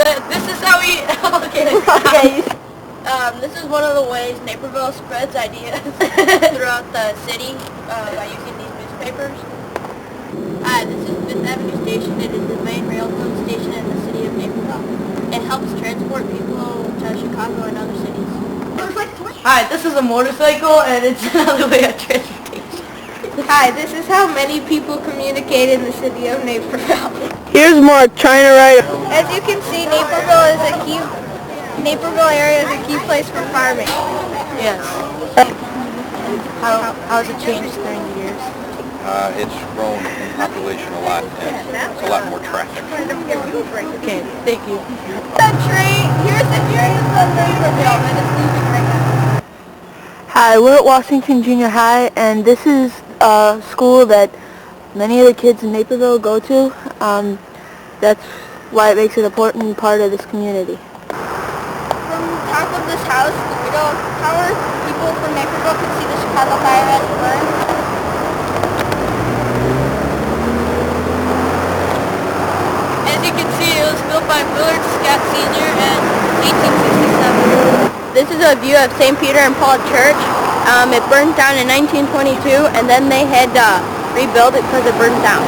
This is how we... Okay. Okay. This is one of the ways Naperville spreads ideas throughout the city by using these newspapers. This is Fifth Avenue Station. It is the main railroad station in the city of Naperville. It helps transport people to Chicago and other cities. Hi, this is a motorcycle and it's another way of transportation. Hi, this is how many people communicate in the city of Naperville. Here's Mark trying to write. As you can see, Naperville area is a key place for farming. Yes. How has it changed during the years? It's grown in population a lot, and it's a lot more traffic. Okay, thank you. Here's the train from Naperville, and it's leaving right now. Hi, we're at Washington Junior High, and this is a school that many of the kids in Naperville go to. That's why it makes it an important part of this community. From the top of this house, the window tower, people from Naperville can see the Chicago fire as it burns. As you can see, it was built by Willard Scott Sr. in 1867. This is a view of St. Peter and Paul Church. It burned down in 1922, and then they had to rebuild it because it burned down.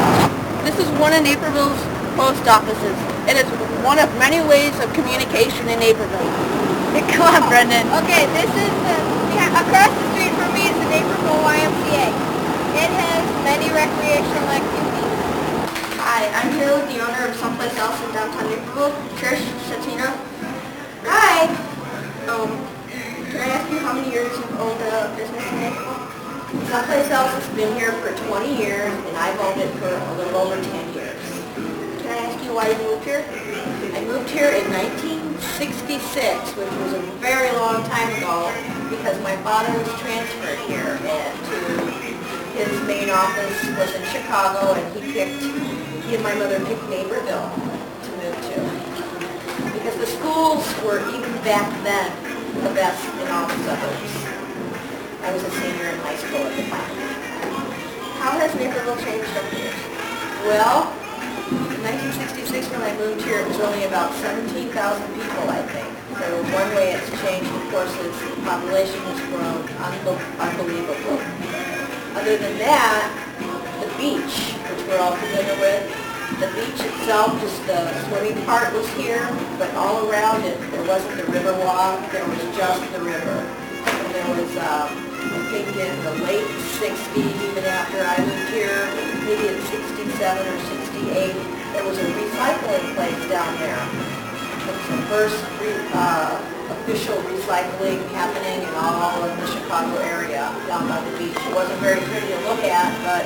This is one of Naperville's post offices. It is one of many ways of communication in Naperville. Come on, Brendan. Okay, this is across the street from me is the Naperville YMCA. It has many recreational activities. Hi, I'm here with the owner of Someplace Else in downtown Naperville, Trish Satina. Hi. Can I ask you how many years you've owned a business in Naperville? Someplace Else has been here for 20 years, and I've owned it for a little over 10 years. Can I ask you why you moved here? I moved here in 1966, which was a very long time ago, because my father was transferred here, and his main office was in Chicago, and he and my mother picked Naperville to move to. Because the schools were, even back then, the best in all the suburbs. I was a senior in high school at the time. How has Naperville changed over the years? Well, in 1966 when I moved here, it was only about 17,000 people, I think. So one way it's changed, of course, is the population has grown unbelievably. Other than that, the beach, which we're all familiar with, the beach itself, just the swimming part was here, but all around it, there wasn't the river walk, there was just the river. And there was, I think in the late 60s, even after I moved here, maybe in 67 or 68, there was a recycling place down there. It was the first official recycling happening in all of the Chicago area down by the beach. It wasn't very pretty to look at, but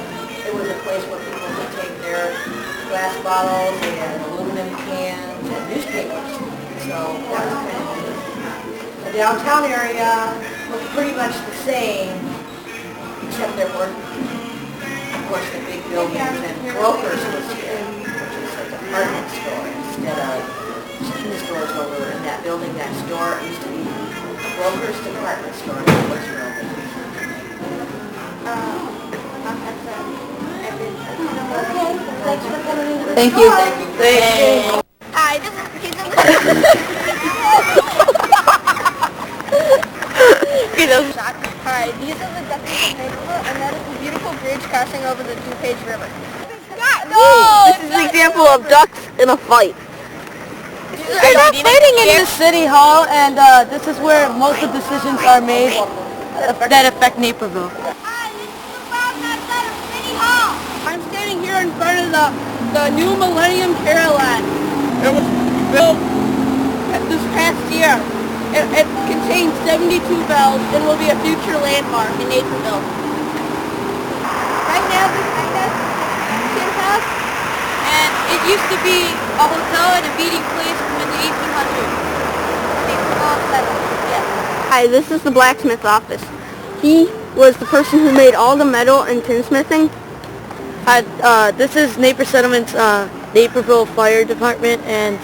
it was a place where people could take their glass bottles and aluminum cans and newspapers. So that was kind of neat. The downtown area was pretty much the same, except there were, of course, the big buildings and Brokers was here, which is a department store instead of the stores over in that building next door. It used to be a Brokers department store, and it was real big. Thank you. Hi, this is Peter. Hi, these are the ducks of Naperville, and that is the beautiful bridge crossing over the DuPage River. This is an example of ducks in a fight. They're not fighting in the city hall, and this is where most of the decisions are made that affect Naperville. Hi, this is the Brown outside of City Hall. I'm standing here in front of the new Millennium Carillon. It was built this past year. It contains 72 bells and will be a future landmark in Naperville. Right now, behind us is Tin House, and it used to be a hotel and a meeting place from in the 1800s. Yes. Hi, this is the blacksmith office. He was the person who made all the metal and tinsmithing. This is Napier Settlement's Naperville Fire Department, and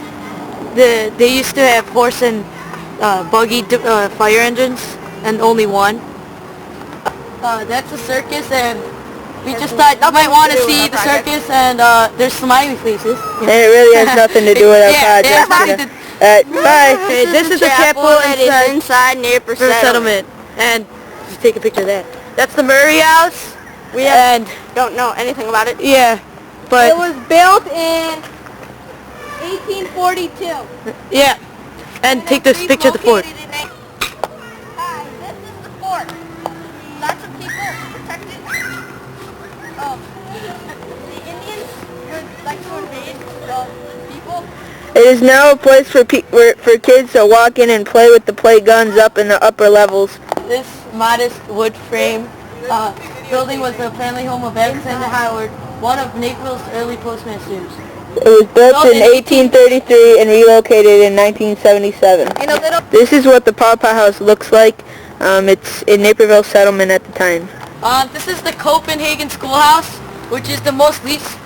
they used to have horse and buggy fire engines, and only one. That's a circus, and we just thought you might want to see the circus, and there's smiley faces. And it really has nothing to do with our Yeah, project. yeah, Bye. Okay, this is the chapel that is inside Napier settlement. And just take a picture of that. That's the Murray House. And Don't know anything about it. yeah, but It was built in 1842. yeah, and take this picture of the fort. Hi, this is the fort. Lots of people protected. The Indians would like to invade the people. It is now a place for kids to walk in and play with the play guns up in the upper levels. This modest wood frame building was the family home of Alexander Howard, one of Naperville's early postmasters. It was built in 1833 and relocated in 1977. In a little. This is what the Pawpaw House looks like. It's in Naperville settlement at the time. This is the Copenhagen Schoolhouse, which is the most least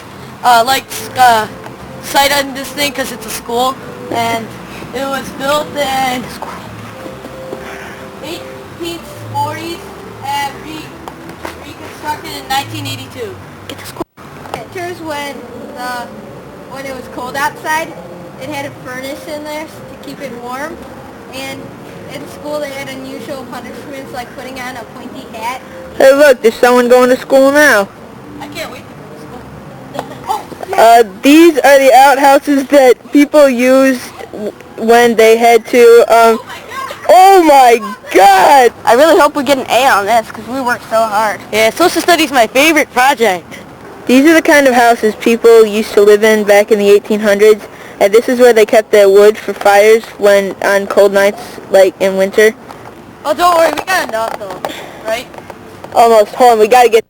site on this thing because it's a school, and it was built in 1840s and reconstructed in 1982. Pictures when it was cold outside. It had a furnace in there to keep it warm, and in school they had unusual punishments like putting on a pointy hat. Hey look, there's someone going to school now. I can't wait to go to school. These are the outhouses that people used when they had to, oh my god! I really hope we get an A on this because we worked so hard. Yeah, social studies is my favorite project. These are the kind of houses people used to live in back in the 1800s, and this is where they kept their wood for fires when on cold nights, like in winter. Oh, don't worry, we got enough though, right? Almost. Hold on, we gotta get